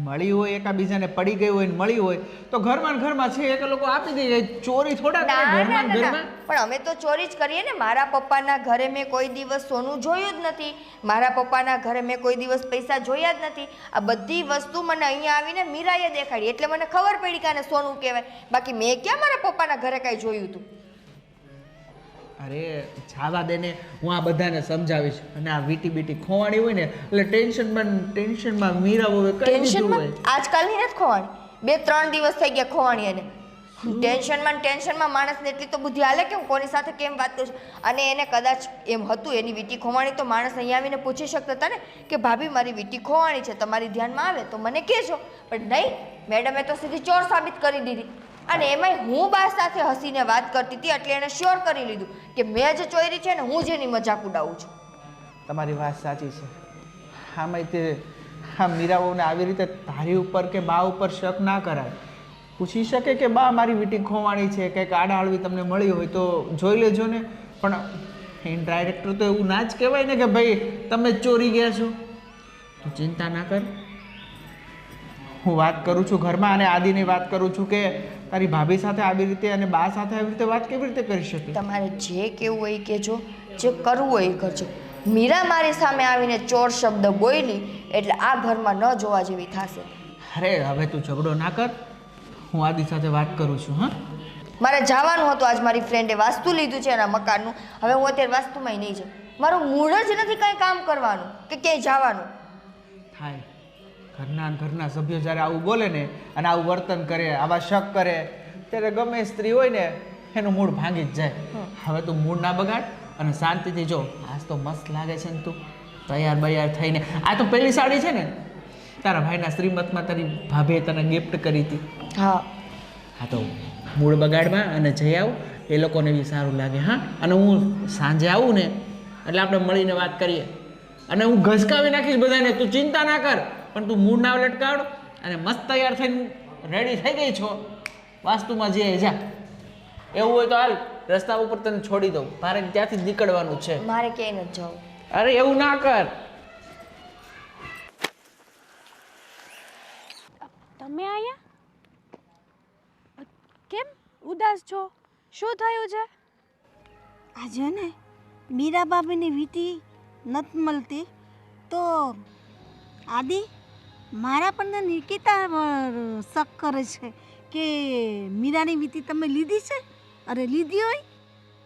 Speaker 5: મળી હોય એકાબીજાને, પડી ગઈ હોય ને મળી હોય તો ઘરમાં છે એક લોકો આપી દે. ચોરી થોડા કરે ઘરમાં.
Speaker 3: પણ અમે તો ચોરી જ કરીએ ને. મારા પપ્પાના ઘરે મેં કોઈ દિવસ સોનું જોયું જ નથી, મારા પપ્પાના ઘરે મેં કોઈ દિવસ પૈસા જોયા જ નથી. આ બધી વસ્તુ મને અહીંયા આવીને મીરાએ દેખાડી એટલે મને ખબર પડી કે આને સોનું કહેવાય. બાકી મેં ક્યાં મારા પપ્પાના ઘરે કાંઈ જોયું હતું?
Speaker 5: અરે જાવા દે ને, હું આ બધાને સમજાવીશ. અને આ વીટી બીટી ખોવાણી હોય ને એટલે ટેન્શનમાં મીરા હોય કઈ દીધું હોય.
Speaker 3: આજકાલની નથી ખોવાણી, 2-3 દિવસ થઈ ગયા ખોવાણી. એને ટેન્શનમાં માણસને એટલી તો બુદ્ધિ હાલે કે હું કોની સાથે કેમ વાત કરું છું. અને એને કદાચ એમ હતું એની વીંટી ખોવાણી તો માણસ અહીંયા આવીને પૂછી શકતા હતા ને કે ભાભી મારી વીંટી ખોવાણી છે, તમારી ધ્યાનમાં આવે તો મને કહેજો. પણ નહીં, મેડમે તો સીધી ચોર સાબિત કરી દીધી. અને એમાંય હું બા સાથે હસીને વાત કરતી હતી એટલે એણે શ્યોર કરી લીધું કે મેં જ ચોરી છે ને હું જ એની મજાક ઉડાવું છું.
Speaker 5: તમારી વાત સાચી છે. આમાંય તે હા મીરાઓને આવી રીતે તારી ઉપર કે બા ઉપર શક ના કરાય. પૂછી શકે કે બા મારી વીંટી ખોવાણી છે, કંઈક આડાહળવી તમને મળી હોય તો જોઈ લેજો ને. પણ ઇનડાયરેક્ટર તો એવું ના જ કહેવાય ને કે ભાઈ તમે જ ચોરી ગયા છો. તું ચિંતા ના કર, હું વાત કરું છું ઘરમાં અને આદિની વાત કરું છું કે તારી ભાભી સાથે આવી રીતે અને બા સાથે આવી રીતે વાત કેવી રીતે કરી શકે.
Speaker 3: તમારે જે કેવું હોય કહેજો, જે કરવું હોય એ કરજો. મીરા મારી સામે આવીને ચોર શબ્દ બોલી એટલે આ ઘરમાં ન જોવા જેવી થશે.
Speaker 5: અરે હવે તું ઝઘડો ના કર, હું આદિ સાથે વાત કરું છું. હા,
Speaker 3: મારે જવાનું હતું. આજ મારી ફ્રેન્ડે વાસ્તુ લીધું છે એના મકાનનું. હવે હું અત્યારે વાસ્તુમાંય નહીં જાઉં. મારું મૂડ જ નથી કંઈ કામ કરવાનું કે ક્યાંય જવાનું.
Speaker 5: થાય ઘરના સભ્યો જ્યારે આવું બોલે ને અને આવું વર્તન કરે, આવા શક કરે, ત્યારે ગમે સ્ત્રી હોય ને એનું મૂડ ભાંગી જ જાય. હવે તું મૂડ ના બગાડ અને શાંતિથી જો. આજ તો મસ્ત લાગે છે ને, તું તૈયાર બૈયાર થઈને. આ તો પહેલી સાડી છે ને તારા ભાઈના શ્રીમતમાં તારી ભાભીએ તને ગિફ્ટ કરી હતી.
Speaker 3: હા
Speaker 5: હા, તો મૂડ બગાડમાં અને જઈ આવ, એ લોકોને બી સારું લાગે. હા, અને હું સાંજે આવું ને એટલે આપણે મળીને વાત કરીએ અને હું ઘસકાવી નાખીશ બધાને. તું ચિંતા ના કર, પણ તું મૂડ ના લટકાવ અને મસ્ત તૈયાર થઈને રેડી થઈ ગઈ છો. વાસ્તુમાં જઈએ જા. એવું હોય તો હાલ, રસ્તા ઉપર તને છોડી દઉં, તારે ત્યાંથી જ નીકળવાનું છે.
Speaker 3: મારે ક્યાંય નથી જવું.
Speaker 5: અરે એવું ના કર.
Speaker 6: તમે આયા? કેમ ઉદાસ છો? શું થયું છે?
Speaker 4: આજે ને મીરા બાબીની વીંટી નથી મળતી તો આદિ મારા પણ નિકિતા શક કરે છે કે મીરાની વીંટી તમે લીધી છે. અરે લીધી હોય,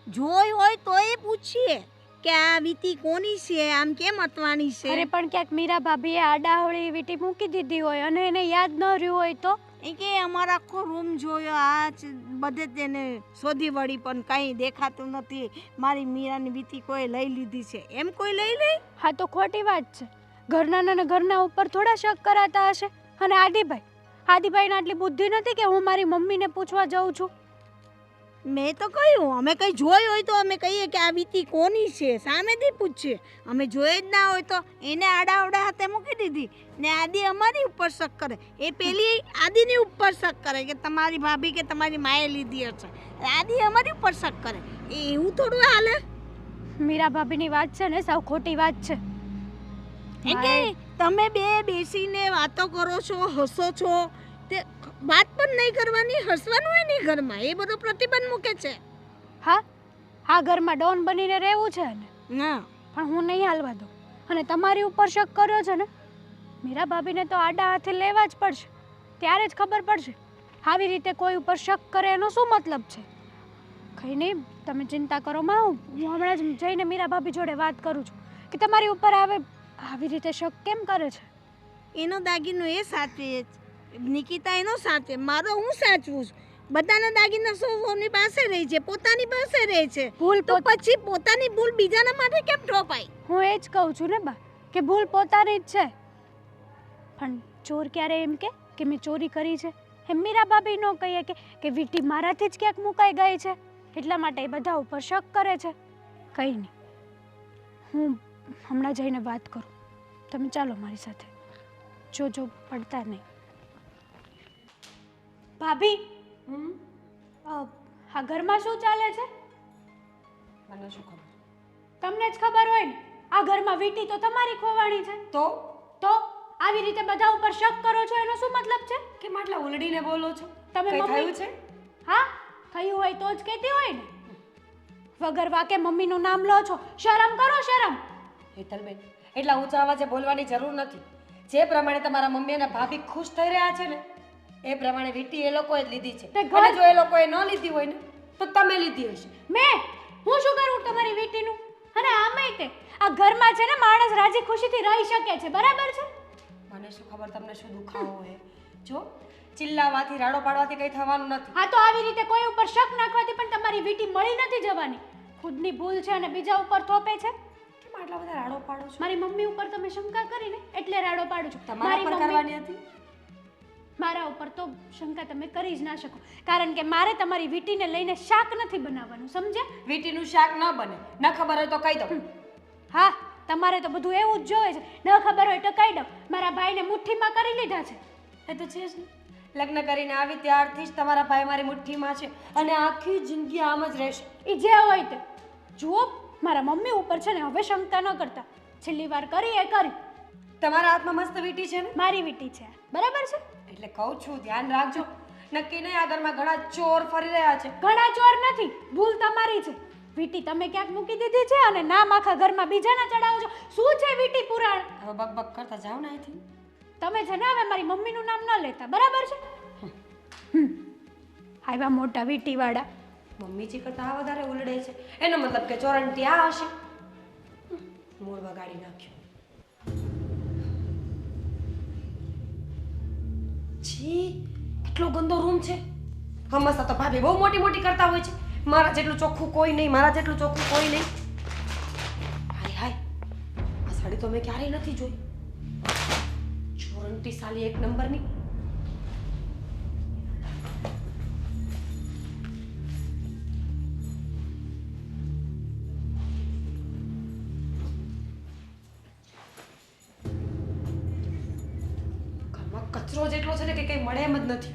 Speaker 4: જોઈ હોય તો એ પૂછીએ. કે આ વીટી કોની છે, આમ કેમ અટવાણી છે.
Speaker 6: અરે પણ ક્યાંક મીરા ભાભીએ આડાહળી વીટી મૂકી દીધી હોય અને એને યાદ ન રહ્યું હોય તો?
Speaker 4: એ કે અમારો આખો રૂમ જોયો, આ બધે તેને શોધી વળી પણ કંઈ દેખાતું નથી. મારી મીરાની વીટી કોઈ લઈ લીધી છે. એમ કોઈ લઈ લે?
Speaker 6: હા તો ખોટી વાત છે. ઘરના ને ઘરના ઉપર થોડા શક કરાતા હશે. અને આદિભાઈને આટલી બુદ્ધિ નથી કે હું મારી મમ્મીને પૂછવા જાઉં છું.
Speaker 4: મેં તો કહ્યું અમે કંઈ જોયું હોય તો અમે કહીએ કે આ વીટી કોની છે, સામેથી પૂછીએ. અમે જોઈ જ ના હોય તો એને આડાવડા હાથે મૂકી દીધી ને આદિ અમારી ઉપર શક કરે. એ પેલી આદિની ઉપર શક કરે કે તમારી ભાભી કે તમારી માએ લીધી હશે. આદિ અમારી ઉપર શક કરે. એ એવું થોડું હાલે.
Speaker 6: મીરા ભાભીની વાત છે ને સાવ ખોટી વાત છે.
Speaker 4: એટલે તમે બે બેસીને વાતો કરો છો, હસો છો, તે વાત પણ નહીં કરવાની, હસવાનું હોય નહીં ઘરમાં. એ બધો પ્રતિબંધ મૂકે છે.
Speaker 6: હા ઘરમાં ડોન બનીને રહેવું છે ને,
Speaker 4: ના
Speaker 6: પણ હું નહીં હાલવા દઉં. અને તમારી ઉપર શક કર્યો છે ને, મીરા ભાભીને તો આડા હાથે લેવા જ પડશે. ત્યારે જ ખબર પડશે. આવી રીતે કોઈ ઉપર શક કરે એનો શું મતલબ છે? કંઈ નહીં, તમે ચિંતા કરો માં. હું હમણાં જ જઈને મીરા ભાભી જોડે વાત કરું છું કે તમારી ઉપર આવી રીતે શક કેમ કરે છે.
Speaker 4: એનો દાગીનો એ સાચવે, નિકિતા એનો સાચવે, મારો હું સાચવું છું. બધાના દાગીના સૌની પાસે રહે છે, પોતાની પાસે રહે છે.
Speaker 6: ભૂલ
Speaker 4: તો પછી પોતાની ભૂલ બીજાના માટે કેમ ઠોપાય?
Speaker 6: હું એ જ કહું છું ને બા કે ભૂલ પોતાની જ છે. પણ ચોર ક્યારે એમ કે મેં ચોરી કરી છે? એમ મીરા ભાભી ન કહીએ કે વીટી મારાથી જ ક્યાંક મુકાઈ ગઈ છે, એટલા માટે એ બધા ઉપર શક કરે છે. કંઈ નહીં, હું હમણાં જઈને વાત કરું. તમે ચાલો મારી સાથે. જોજો પડતા નહીં. ભાભી, આ ઘરમાં શું ચાલે છે?
Speaker 1: મને શું ખબર?
Speaker 6: તમને જ ખબર હોય ને. આ ઘરમાં વીટી તો તમારી ખોવાણી છે. તો આવી રીતે બધા ઉપર શક કરો છો એનો શું મતલબ છે?
Speaker 1: કેમ આટલા ઉલડીને બોલો છો?
Speaker 6: તમે
Speaker 1: કંઈ
Speaker 6: મમ્મી
Speaker 1: થયું છે?
Speaker 6: હા, થયું હોય તો જ કહેતી હોય ને. વગર વાકે મમ્મીનું નામ લો છો. શરમ કરો, શરમ.
Speaker 1: હેતલબેન, એટલા ઊંચા અવાજે બોલવાની જરૂર નથી. જે પ્રમાણે તમારા મમ્મી અને ભાભી ખુશ થઈ રહ્યા છે ને, એ પ્રમાણે વીટી એ લોકોએ જ લીધી છે. અને જો એ લોકોએ ન લીધી હોય ને તો તમે લીધી હશે.
Speaker 6: હું શું કરું તમારી વીટીનું? અને આમેય તે આ ઘરમાં છે ને માણસ રાજી ખુશીથી રહી શકે છે, બરાબર છે?
Speaker 1: મને શું ખબર તમને શું દુખાવો હોય. જો ચિલ્લાવાથી રાડો પાડવાથી કંઈ થવાનું નથી.
Speaker 6: હા તો આવી રીતે કોઈ ઉપર શક નાખવાથી પણ તમારી વીટી મળી નથી જવાની. ખુદની ભૂલ છે અને બીજા ઉપર થોપે છે.
Speaker 1: કેમ આટલા બધા રાડો પાડો છો?
Speaker 6: મારી મમ્મી ઉપર તમે શંકા કરીને એટલે રાડો પાડું છું.
Speaker 1: તમારા પર કરવાની હતી.
Speaker 6: મારા ઉપર તો શંકા તમે કરી જ ના શકો, કારણ કે મારે તમારી વીટીને લઈને શાક નથી બનાવવાનું, સમજ્યા?
Speaker 1: વીટીનું શાક ન બને. ન ખબર હોય તો કહી દઉં.
Speaker 6: હા, તમારે તો બધું એવું જ જોવે છે. ન ખબર હોય તો કહી દઉં. મારા ભાઈને મુઠ્ઠીમાં કરી લીધા છે.
Speaker 1: એ તો છે જ ને. લગ્ન કરીને આવી ત્યારથી જ તમારા ભાઈ મારી મુઠ્ઠીમાં છે અને આખી જિંદગી આમ જ રહેશે.
Speaker 6: એ જે હોય તે જુઓ. મારા મમ્મી ઉપર છે ને હવે શંકા ન કરતા. છેલ્લી વાર કરી એ કરી.
Speaker 1: તમારા હાથમાં મસ્ત વીટી છે ને?
Speaker 6: મારી વીટી છે, બરાબર છે?
Speaker 1: એટલે કહું છું ધ્યાન રાખજો. નક્કી નહીં આ ઘરમાં ઘણા ચોર ફરી રહ્યા છે.
Speaker 6: ઘણા ચોર નથી, ભૂલ તમારી છે. વીટી તમે ક્યાંક મૂકી દીધી છે અને નામ આખા ઘરમાં બીજાના ચડાવો છો. શું છે વીટી પુરાણ?
Speaker 1: હવે બકબક કરતા જાઓ ને અહીંથી.
Speaker 6: તમે છે ને હવે મારી મમ્મીનું નામ ન લેતા, બરાબર છે? આવ્યા મોટા વીટીવાળા.
Speaker 1: મમ્મીજી કરતા આ વધારે ઉલડે છે. એનો મતલબ કે ચોરંટી આ હશે. મૂળ વગાડી નાખ્યો. છી, કેટલો ગંદો રૂમ છે. હમણાં તો ભાભી બહુ મોટી મોટી કરતા હોય છે. મારા જેટલું ચોખ્ખું કોઈ નહીં, મારા જેટલું ચોખ્ખું કોઈ નહીં. હાય હાય, આ સાડી તો મેં ક્યારેય નથી જોઈ. ચોરંટી સાલી એક નંબરની. ઘરમાં કચરો જેટલો છે ને કે કંઈ મળે એમ જ નથી.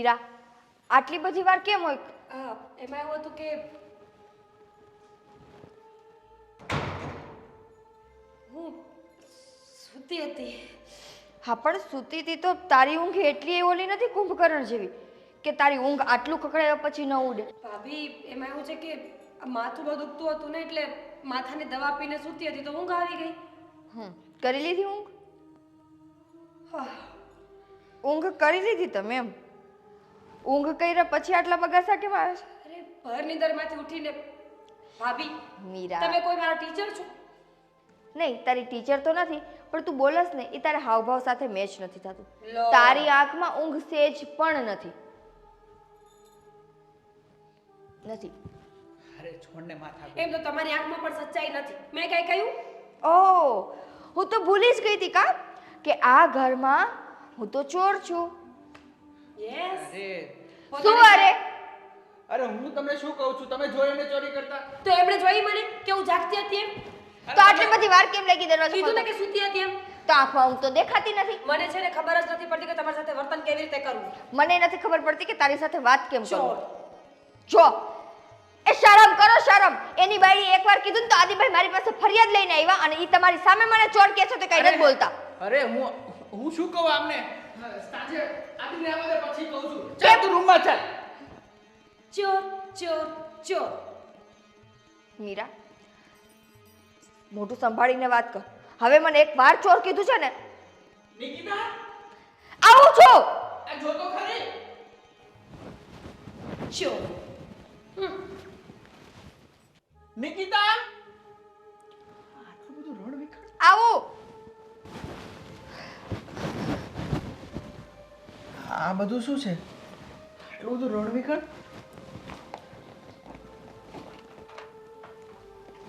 Speaker 3: મીરા આટલી બધી વાર કેમ હોય?
Speaker 1: એમાં એવું હતું કે હું સૂતી હતી.
Speaker 3: હા પણ સૂતી હતી તો તારી ઊંઘ એટલી ઓલી નથી કુંભકર્ણ જેવી કે તારી ઊંઘ આટલું ખખડાયા પછી ન ઉડે.
Speaker 1: ભાભી એમાં એવું છે કે માથું બહુ દુખતું હતું ને એટલે માથાની દવા પીને સૂતી હતી તો ઊંઘ આવી ગઈ.
Speaker 3: કરી લીધી ઊંઘ?
Speaker 1: હા.
Speaker 3: ઊંઘ કરી લીધી તમે એમ? ઊંઘ કર્યા પછી આટલા બગાસા કેમ આવે છે?
Speaker 1: અરે ભર નીંદરમાંથી ઉઠીને ભાભી
Speaker 3: મીરા
Speaker 1: તમે કોઈ મારા ટીચર છો?
Speaker 3: નહીં તારી ટીચર તો નથી પણ તું બોલસ ને એ તારા હાવભાવ સાથે મેચ નથી થતું.
Speaker 1: લો.
Speaker 3: તારી આંખમાં ઊંઘ સેજ પણ નથી.
Speaker 5: અરે છોડને માથા
Speaker 1: એમ તો તમારી આંખમાં પણ સચ્ચાઈ નથી. મેં કઈ કહ્યું?
Speaker 3: ઓહ હું તો ભૂલી જ ગઈ હતી કા કે આ ઘરમાં હું તો ચોર છું.
Speaker 1: યસ.
Speaker 5: અરે
Speaker 3: શું અરે?
Speaker 5: અરે હું તમને શું કહું છું, તમે જોઈને ચોરી કરતા?
Speaker 1: તો એમણે જોઈ મને કે હું જાગતી હતી એમ?
Speaker 3: તો આટલી બધી વાર કેમ લાગી દરવાજો
Speaker 1: કીધું ને
Speaker 3: ખોલતા?
Speaker 1: કે સૂતી હતી એમ?
Speaker 3: તો આંખમાં ઊંઘ તો દેખાતી નથી.
Speaker 1: મને છે ને ખબર જ નથી પડતી કે તમારી સાથે વર્તન કેવી રીતે કરવું.
Speaker 3: મને નથી ખબર પડતી કે તારી સાથે વાત કેમ
Speaker 1: ચોર.
Speaker 3: કરું. જો એ શરમ કરો શરમ. એની બાઈ એકવાર કીધું ને તો આદિભાઈ મારી પાસે ફરિયાદ લઈને આવ્યા અને ઈ તમારી સામે મને ચોર કહે છે તો કઈ નથી બોલતા.
Speaker 5: અરે હું શું કહું આમને? સાંજે આદિને આવવા દે પછી કહું છું. ચાલ તું રૂમમાં ચાલ.
Speaker 1: ચોર ચોર ચોર.
Speaker 3: મીરા મોઢું સંભાળીને વાત કર. હવે મને એક વાર ચોર કીધું છે ને
Speaker 5: નિકિતા
Speaker 3: આવું છું.
Speaker 5: આ જો તો ખરી.
Speaker 1: ચોર.
Speaker 5: નિકિતા આટલું બધું રડ વિખર.
Speaker 3: આવું.
Speaker 5: આ બધું શું છે? આટલું બધું રડ વિખર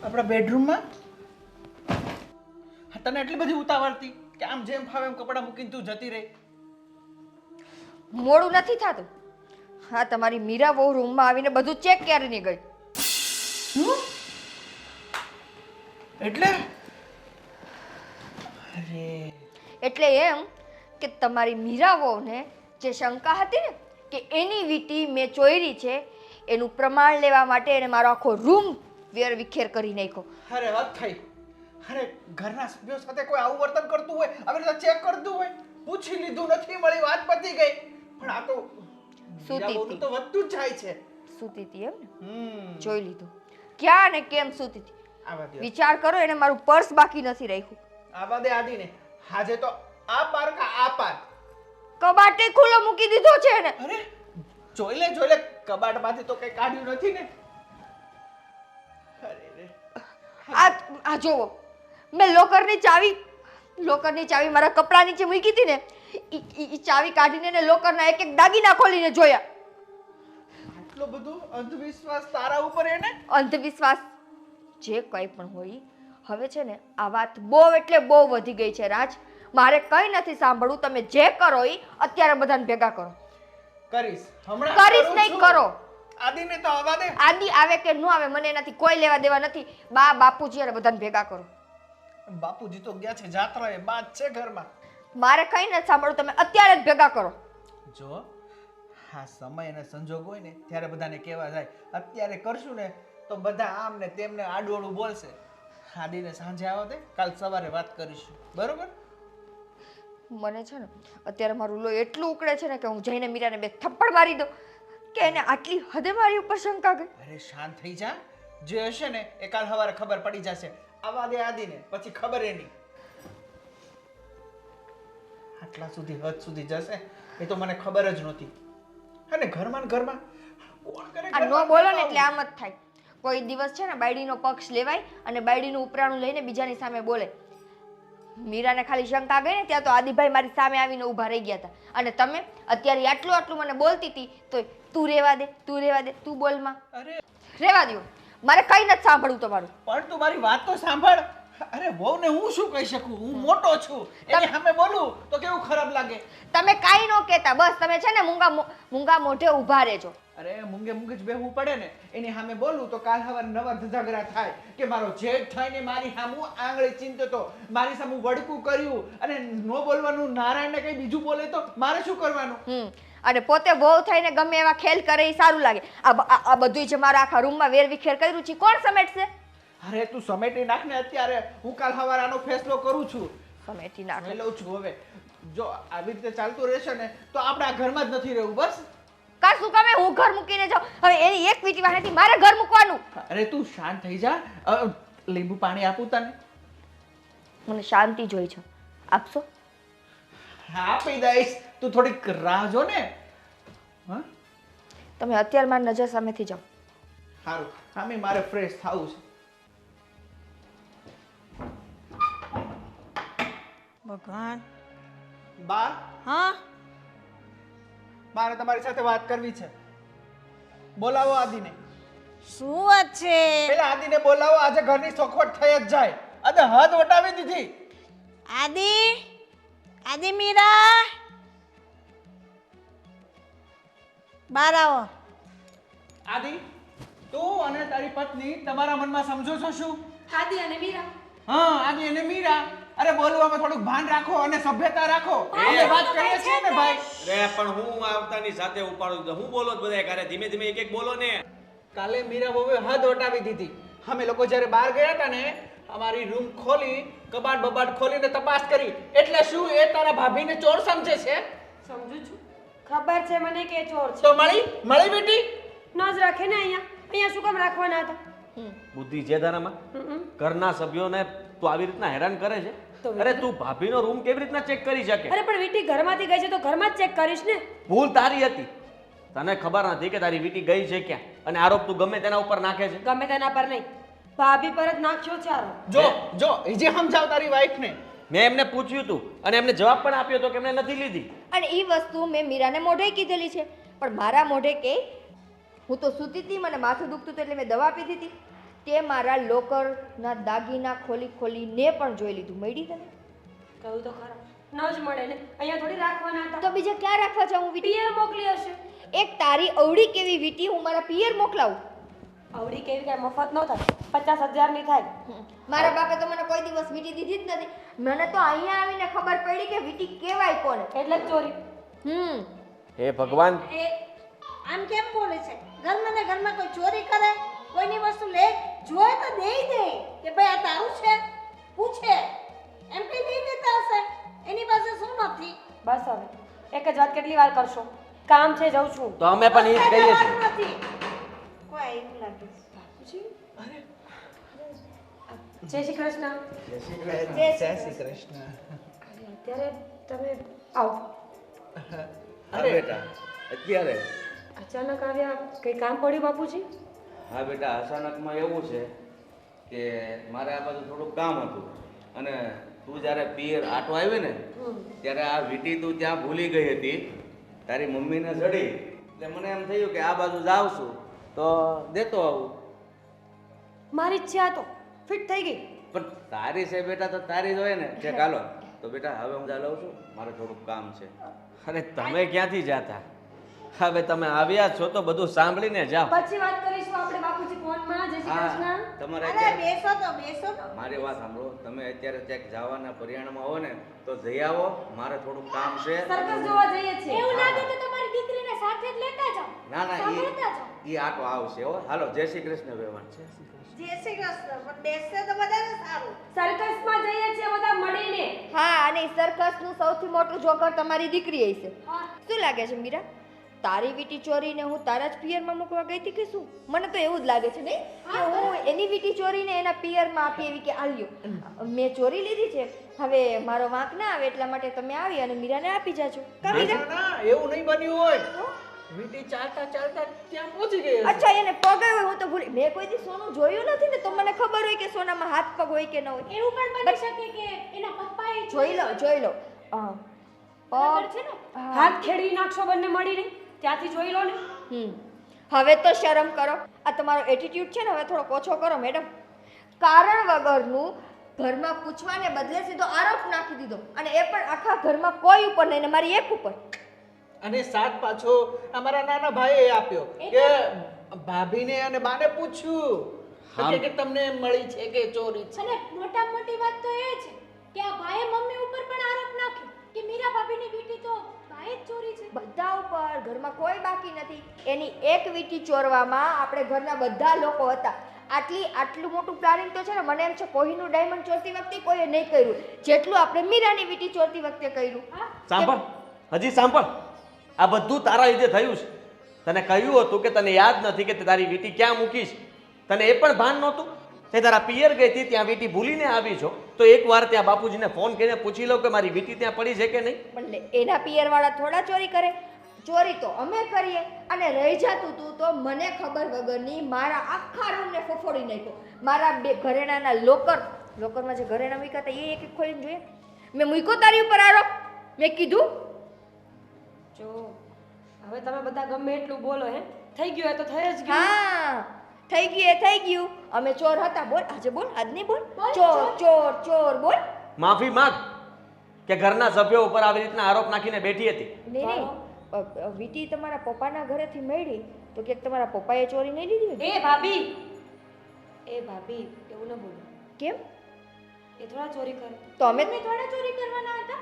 Speaker 5: આપણા બેડરૂમમાં? તને એટલી બધી ઉતાવળતી કે આમ જેમ ફાવે એમ કપડાં મૂકીને તું જતી રહી?
Speaker 3: મોડું નથી થતું. હા તમારી મીરા બહુ રૂમમાં આવીને બધું ચેક ક્યારે નહીં ગઈ.
Speaker 5: શું? એટલે અરે
Speaker 3: એટલે એમ કે તમારી મીરા વહુને જે શંકા હતી ને કે એની વીટી મેં ચોરી છે એનું પ્રમાણ લેવા માટે એને મારો આખો રૂમ વેર વિખેર કરી નાખ્યો.
Speaker 5: અરે વાત થઈ. અરે ઘરના સભ્યો સાથે કોઈ આવું વર્તન કરતું હોય, આવી રીતે ચેક કરતું હોય, પૂછી લીધું નથી મળી, વાત પતી ગઈ. પણ આ તો
Speaker 3: સૂતી
Speaker 5: મીરાબોનું તો વધતું જ જાય છે.
Speaker 3: સૂતી હતી એમ ને?
Speaker 5: હમ
Speaker 3: જોઈ લીધું. ક્યાં ને કેમ સૂતી હતી
Speaker 5: આવા દે
Speaker 3: વિચાર કરો. એને મારું પર્સ બાકી નથી રાખ્યું.
Speaker 5: આવા દે આદિને. આજે તો આ પાર કા આ પાર.
Speaker 3: કબાટે ખુલ્લો મૂકી દીધો છે એને.
Speaker 5: અરે જોઈ લે કબાટમાંથી તો કઈ કાઢ્યું નથી ને? અરે રે
Speaker 3: આ જોવો મેં લોકરની ચાવી મારા કપડા નીચે મૂકી હતી ને ઈ ચાવી કાઢીને એને લોકરના એક એક દાગીના ખોલીને જોયા.
Speaker 5: આટલો બધો અંધવિશ્વાસ તારા ઉપર એને?
Speaker 3: અંધવિશ્વાસ જે કંઈ પણ હોય હવે છે ને આ વાત બહુ એટલે બહુ વધી ગઈ છે રાજ. મારે કંઈ નથી સાંભળવું. તમે જે કરો ઈ અત્યારે બધાને ભેગા કરો.
Speaker 5: કરીશ હમણાં
Speaker 3: કરીશ
Speaker 5: કરું
Speaker 3: નહીં
Speaker 5: છું.
Speaker 3: કરો.
Speaker 5: આદિને તો આવવા દે.
Speaker 3: આદિ આવે કે ન આવે મને એનાથી કોઈ લેવા દેવા નથી. બાપુજી અને બધાને ભેગા કરો.
Speaker 5: બાપુજી તો ગયા છે જાત્રાએ, બાદ છે ઘરમાં.
Speaker 3: મારે કંઈ નથી સાંભળવું. તમે અત્યારે જ ભેગા કરો.
Speaker 5: જો હા સમય અને સંજોગ હોય ને ત્યારે બધાને કહેવા જાય. અત્યારે કરશું ને તો બધા આમ ને તેમને આડોળું બોલશે. આદિને સાંજે આવવા દે, કાલ સવારે વાત કરીશું. બરોબર?
Speaker 3: મને છે ને અત્યારે મારું લોહી એટલું ઉકળે છે ને કે હું જઈને મીરાને બે થપ્પડ મારી દઉં કે એને આટલી હદે મારી ઉપર શંકા ગઈ.
Speaker 5: અરે શાંત થઈ જા. જે હશે ને એ કાલ સવારે ખબર પડી જશે. આવવા દે આદિને, પછી ખબર એની. આટલા સુધી હદ સુધી જશે એ તો મને ખબર જ નહોતી. અને ઘરમાં ને ઘરમાં કોણ કરે?
Speaker 3: આ નો બોલો ને એટલે આમ જ થાય. કોઈ દિવસ છે ને બાયડીનો પક્ષ લેવાય અને બાયડીનું ઉપરાણું લઈને બીજાની સામે બોલે. મીરાને ખાલી શંકા ગઈ ને ત્યાં તો આદિભાઈ મારી સામે આવીને ઊભા રહી ગયા હતા. અને તમે અત્યારે આટલું મને બોલતી હતી તો તું રહેવા દે તું બોલમાં.
Speaker 5: અરે
Speaker 3: રહેવા દો. મારે કંઈ નથી સાંભળવું તમારું.
Speaker 5: પણ તું મારી વાત તો સાંભળ. અરે વહુને હું શું કહી શકું? હું મોટો છું, એની સામે બોલું તો કેવું ખરાબ લાગે.
Speaker 3: તમે કાંઈ ન કહેતા. બસ તમે છે ને મૂંગા મોઢે ઊભા રહેજો.
Speaker 5: અરે મૂંગે મૂંગે જ બેહવું પડે ને. એની સામે બોલું તો કાલ સવારે નવા ધજાગરા થાય કે મારો જેઠ થઈને મારી સામું આંગળી ચીંધતો, મારી સામું વડકું કર્યું અને ન બોલવાનું નારાયણને કઈ બીજું બોલે તો મારે શું કરવાનું?
Speaker 3: અને પોતે બહુ થઈને ગમે એવા ખેલ કરે એ સારું લાગે. આ બધું જે મારા આખા રૂમમાં વેરવિખેર કર્યું છે કોણ સમેટશે?
Speaker 5: અરે તું સમેટી નાખ ને અત્યારે, હું કાલ સવારે આનો ફેસલો કરું છું.
Speaker 3: સમેટી નાખ.
Speaker 5: લઈ લઉં છું. હવે જો આવી રીતે ચાલતું રહેશે ને તો આપણે આ ઘરમાં જ નથી રહેવું. બસ
Speaker 3: કા શું કામે હું ઘર મૂકીને જાઉં? હવે એની એક વીટી વાળાથી મારે ઘર મૂકવાનું?
Speaker 5: અરે તું શાંત થઈ જા. લીંબુ પાણી આપું તને?
Speaker 3: મને શાંતિ જોઈ છે. આપશો?
Speaker 5: હા આપી દઈશ. તું થોડીક રાહ જો ને. હા
Speaker 3: તમે અત્યારે મારી નજર સામેથી જાઓ.
Speaker 5: સારું. આમે મારે ફ્રેશ થવું છે.
Speaker 4: ભગવાન.
Speaker 5: બા,
Speaker 4: હા
Speaker 5: મારે તમારી સાથે વાત કરવી છે. બોલાવો આદિને.
Speaker 4: શું વાત છે?
Speaker 5: પેલા આદિને બોલાવો. આજે ઘરની ચોખવટ થઈ જ જાય. આજે હદ વટાવી દીધી.
Speaker 4: આદિ, આદિ મીરા, બહાર આવો.
Speaker 5: આદિ, તું અને તારી પત્ની તમારા મનમાં સમજો છો શું?
Speaker 1: આદિ અને મીરા.
Speaker 5: હા, આદિ અને મીરા. અરે બોલવામાં થોડુંક ભાન રાખો અને સભ્યતા રાખો. અમે વાત કરીએ છીએ ને ભાઈ.
Speaker 2: રે પણ હું આવતાની સાથે ઉપાડું તો હું બોલો બધાય કરે, ધીમે ધીમે એક એક બોલો ને.
Speaker 5: કાલે મીરા બહુએ હદ વટાવી દીધી. અમે લોકો જ્યારે બહાર ગયા હતા ને, અમારી રૂમ ખોલી, કબાટ બબાટ ખોલીને તપાસ કરી. એટલે શું એ તારા ભાભીને ચોર સમજે છે?
Speaker 1: સમજુ છું, ખબર છે મને કે ચોર છે.
Speaker 5: તો મળી બેટી.
Speaker 1: ન જ રાખે ને અહીંયા શું કામ રાખવાના હતા?
Speaker 2: બુદ્ધિ છે તારામાં? ઘરના સભ્યોને તું આવી રીતના હેરાન કરે છે? અરે તું ભાભીનો રૂમ કેવી રીતના ચેક કરી શકે?
Speaker 1: અરે પણ વીટી ઘરમાંથી ગઈ છે તો ઘરમાં જ ચેક કરીશ ને.
Speaker 2: ભૂલ તારી હતી. તને ખબર નથી કે તારી વીટી ગઈ છે ક્યાં, અને આરોપ તું ગમે તેના ઉપર નાખે છે.
Speaker 1: ગમે તેના પર નહીં, ભાભી પર જ નાખ્યો છે આરોપ.
Speaker 5: જો જે સમજાવ તારી વાઈફને.
Speaker 2: મેં એમને પૂછ્યું હતું અને એમને જવાબ પણ આપ્યો હતો કે એમને નથી લીધી.
Speaker 3: અને એ વસ્તુ મેં મીરાને મોઢે કીધેલી છે, પણ મારા મોઢે કે હું તો સૂતી હતી, મને માથું દુખતું હતું એટલે મેં દવા પીધી હતી. તે મારા લોકરના દાગીના ખોલીને પણ જોઈ લીધું. મળી તને?
Speaker 1: કહ્યું તો ખરા, ન જ મળે ને. અહીંયા થોડી રાખવાના હતા.
Speaker 3: તો બીજા ક્યાં રાખવા જાઉં? હું વીટી
Speaker 1: પિયર મોકલી હશે.
Speaker 3: એક તારી અવળી કેવી વીટી હું મારા પિયર મોકલાવું?
Speaker 1: અવળી કેવી કાંઈ મફત ન થાય, 50,000ની થાય.
Speaker 3: મારા બાપે તો મને કોઈ દિવસ વીટી દીધી જ નથી. મને તો અહીંયા આવીને ખબર પડી કે વીટી કેવાય કોને.
Speaker 1: એટલે જ ચોરી.
Speaker 2: હે ભગવાન,
Speaker 4: એ આમ કેમ બોલે છે? ઘરમાં ને ઘરમાં કોઈ ચોરી કરે, કોઈની વસ્તુ લે, જોય તો દેઈ દે કે ભાઈ આ તારું છે, પૂછે એમ કઈ દઈ દેતા હશે. એની પાસે શું નથી?
Speaker 1: બસ હવે એક જ વાત કેટલી વાર કરશો? કામ છે, જઉં છું.
Speaker 2: તો અમે પણ એ જ કહીએ છીએ.
Speaker 4: નથી કોઈ એવું લાગે છે.
Speaker 1: જય શ્રી કૃષ્ણ.
Speaker 5: જય શ્રી કૃષ્ણ.
Speaker 1: અત્યારે તમે આવો.
Speaker 7: હા બેટા, અત્યારે
Speaker 1: અચાનક આવ્યા, કઈ કામ પડ્યું બાપુજી?
Speaker 7: હા બેટા, અચાનકમાં એવું છે કે મારે આ બધું થોડુંક કામ હતું, અને તું જ્યારે પિયર આટો આવી ને ત્યારે આ વીટી તું ત્યાં ભૂલી ગઈ હતી, તારી મમ્મીને જડી. એટલે મને એમ થયું કે આ બાજુ જાઉં છું તો દેતો આવું.
Speaker 1: મારી ઈચ્છા તો ફિટ થઈ ગઈ.
Speaker 7: પણ તારી છે બેટા તો તારી જ હોય ને. જે ચાલો તો બેટા હવે હું જા લઉં છું, મારે થોડુંક કામ છે.
Speaker 2: અરે તમે ક્યાંથી જાતા? હવે તમે આવ્યા છો તો બધું સાંભળીને જાઓ.
Speaker 1: પછી વાત કરીશું આપણે બાપુજી ફોનમાં. જય શ્રી કૃષ્ણ.
Speaker 7: તમારે
Speaker 4: અરે
Speaker 7: અત્યારે
Speaker 4: બેસો તો બેસો તો.
Speaker 7: મારી વાત સાંભળો, તમે અત્યારે ક્યાંક જવાના પરિયાણમાં હો ને તો જઈ આવો, મારે થોડુંક કામ છે.
Speaker 1: સર્કસ જોવા જઈએ છીએ.
Speaker 6: એવું લાગે તો તમારી દીકરીને સાથે જ લેતા જાઓ.
Speaker 7: ના
Speaker 6: સાંભળતા જાઓ.
Speaker 7: એ આટો આવશે હો. હાલો, જય શ્રી કૃષ્ણ ભગવાન.
Speaker 4: જય શ્રી કૃષ્ણ. પણ બેસશે તો બધાને સારું.
Speaker 1: સર્કસમાં જઈએ છીએ બધા મળીને.
Speaker 3: હા, અને સર્કસનું સૌથી મોટું જોકર તમારી દીકરી હશે. શું લાગે છે મીરા? તારી વીટી ચોરીને હું તારા જ પિયરમાં મૂકવા ગઈ હતી કે શું? મને તો એવું જ લાગે છે નહીં કે હું એની વીટી ચોરીને એના પિયરમાં આપી એવી કે આલ્યો મેં ચોરી લીધી છે, હવે મારો વાંક ના આવે એટલા માટે તમે આવી અને મીરાને આપી જાજો. કા મીરા?
Speaker 5: ના, એવું નહીં બન્યું હોય. વીટી ચાલતા ચાલતા ત્યાં પહોંચી ગઈ હશે.
Speaker 3: અચ્છા, એને પગ આવ્યો હું તો ભૂલી. મેં કોઈ દી સોનું જોયું નથી ને, તો મને ખબર હોય કે સોનામાં હાથ પગ હોય કે ન હોય.
Speaker 6: એવું પણ બની શકે કે એના પપ્પાએ
Speaker 3: જોઈ લો.
Speaker 6: બરાબર છે ને?
Speaker 1: હાથ ખેડી નાખશો બંને મળીને, ત્યાંથી જોઈ લો ને.
Speaker 3: હવે તો શરમ કરો. આ તમારો એટીટ્યુડ છે ને હવે થોડો ઓછો કરો મેડમ. કારણ વગરનું ઘરમાં પૂછવાને બદલે સીધો આરોપ નાખી દીધો, અને એ પણ આખા ઘરમાં કોઈ ઉપર નહીં ને મારી એક ઉપર.
Speaker 5: અને સાત પાછો અમારા નાના ભાઈએ આપ્યો કે ભાભીને અને બાને પૂછ્યું કે તમને મળી છે કે ચોરી છે.
Speaker 6: અને મોટા મોટી વાત તો એ છે કે આ ભાઈએ મમ્મી ઉપર પણ આરોપ નાખ્યો કે મીરા ભાભીની વીંટી તો ભાઈ જ ચોરી છે?
Speaker 3: બધા ઉપર, ઘરમાં કોઈ બાકી નથી. એની એક વીંટી ચોરવામાં આપણે ઘરના બધા લોકો હતા. આટલું મોટું પ્લાનિંગ તો છે ને, મને એમ છે કોઈનું ડાયમંડ ચોરતી વખતે કોઈએ નહીં કર્યું જેટલું આપણે મીરાની વીંટી ચોરતી વખતે કર્યું.
Speaker 2: સાંભળ, હજી સાંભળ, આ બધું તારા લીધે થયું છે. તને કહ્યું હતું કે તને યાદ નથી કે તે તારી વીંટી ક્યાં મૂકીશ. તને એ પણ ભાન નહોતું. તે તારા પિયર ગઈ હતી, ત્યાં વીંટી ભૂલીને આવી છો તો એકવાર ત્યાં બાપુજીને ફોન કરીને પૂછી લો કે મારી વીંટી ત્યાં પડી છે કે નહીં.
Speaker 3: પણ એના પિયરવાળા થોડા ચોરી કરે? ચોરી તો અમે કરીએ. અને રહી જાતું તું તો મને ખબર વગરની મારા આખા રૂમને ફફોડી નાખ્યો. મારા બે ઘરેણાના લોકરમાં જે ઘરેણા મૂક્યા હતા એ એક એક ખોલીને જોઈએ. મેં મૂક્યો તારી ઉપર આરોપ? મેં કીધું
Speaker 1: જો હવે તમે બધા ગમે એટલું બોલો હે, થઈ ગયું એ તો થઈ જ ગયું.
Speaker 3: હા થઈ ગયું એ થઈ ગયું. અમે ચોર હતા. બોલ આજે, બોલ આજ નહીં બોલ. ચોર ચોર ચોર બોલ.
Speaker 2: માફી માંગ કે ઘરના સભ્યો ઉપર આવી રીતના આરોપ નાખીને બેઠી હતી.
Speaker 3: નહીં વીટી તમારા પપ્પાના ઘરેથી મળી તો કે તમારા પપ્પાએ ચોરી નહીં લીધી?
Speaker 1: એ ભાભી એવું ન બોલો.
Speaker 3: કેમ?
Speaker 1: એ થોડા ચોરી કરે.
Speaker 3: તો અમે
Speaker 6: થોડા ચોરી કરવાના હતા?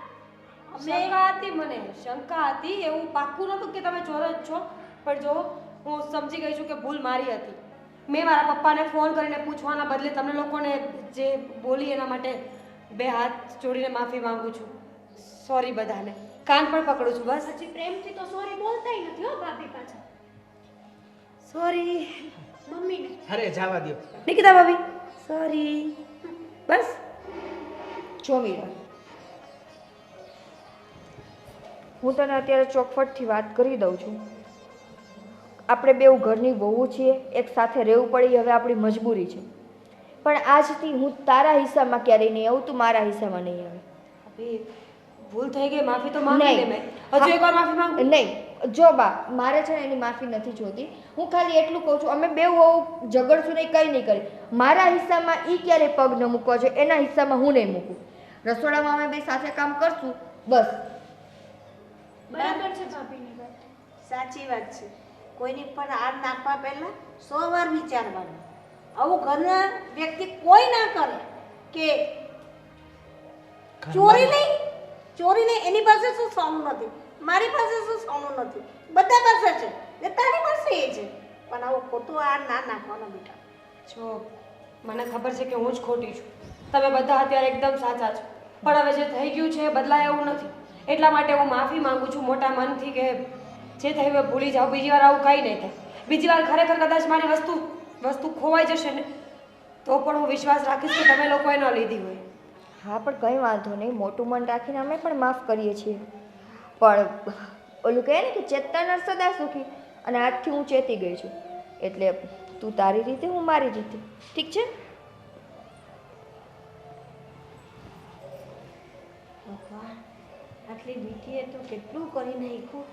Speaker 1: શંકા હતી એવું પાક્કું નહોતું કે તમે ચોર જ છો, પણ જો હું સમજી ગઈ છું કે ભૂલ મારી હતી. મેં મારા પપ્પાને ફોન કરીને પૂછવાના બદલે તમને લોકોને જે બોલી એના માટે બે હાથ જોડીને માફી માંગુ છું. સોરી બધાને, કાન પણ પકડું છું. બસ
Speaker 6: હજી પ્રેમથી તો સોરી બોલતાય નથી હો ભાભી પાછા.
Speaker 1: સોરી
Speaker 6: મમ્મીને
Speaker 5: અરે જવા દો.
Speaker 1: નિકિતા ભાભી, સોરી. બસ
Speaker 3: જો મીરા, હું તને અત્યારે ચોખવટથી વાત કરી દઉં છું. આપણે બેઉ ઘરની વહુ છીએ, એક સાથે રહેવું પડે હવે આપણી મજબૂરી છે. પણ આજથી હું તારા હિસ્સામાં ક્યારેય નહીં આવું, તું મારા હિસ્સામાં નહીં આવે.
Speaker 1: ભાભી ભૂલ થઈ ગઈ, માફી તો માંગી લે. મેં હજુ એકવાર માફી માંગુ?
Speaker 3: નહીં જો બા, મારે છે ને એની માફી નથી જોતી. હું ખાલી એટલું કહું છું, અમે બેઉ વહુ ઝઘડશું નહીં, કંઈ નહીં કરી. મારા હિસ્સામાં એ ક્યારેય પગ ન મૂકવા જોઈએ, એના હિસ્સામાં હું નહીં મૂકું. રસોડામાં અમે બે સાથે કામ કરશું બસ.
Speaker 6: બરાબર છે ભાભીની વાત.
Speaker 4: સાચી વાત છે. કોઈની પર હાથ નાખવા પહેલાં 100 વાર વિચારવાનું. આવું ઘરના વ્યક્તિ કોઈ ના કરે કે ચોરી નહીં, એની પાસે શું સોનું નથી, મારી પાસે શું સોનું નથી, બધા પાસે છે, ને તારી પાસે એ છે, પણ આવું ખોટું હાથ ના નાખવાનો બેટા.
Speaker 1: જો મને ખબર છે કે હું જ ખોટી છું, તમે બધા અત્યારે એકદમ સાચા છો, પણ હવે જે થઈ ગયું છે એ બદલાય એવું નથી. એટલા માટે હું માફી માંગુ છું મોટા મનથી કે જે થયું એ ભૂલી જાઓ. બીજી વાર આવું કંઈ નહીં થાય. બીજી વાર ખરેખર કદાચ મારી વસ્તુ ખોવાઈ જશે ને તો પણ હું વિશ્વાસ રાખીશ કે તમે લોકોએ ન લીધી હોય.
Speaker 3: હા પણ કંઈ વાંધો નહીં, મોટું મન રાખીને અમે પણ માફ કરીએ છીએ. પણ ઓલું કહે ને કે ચેતતા નર સદા સુખી, અને આજથી હું ચેતી ગઈ છું. એટલે તું તારી રીતે, હું મારી રીતે. ઠીક છે?
Speaker 4: ભગવાન, આટલી મીઠીએ તો કેટલું કરી નાખ્યું.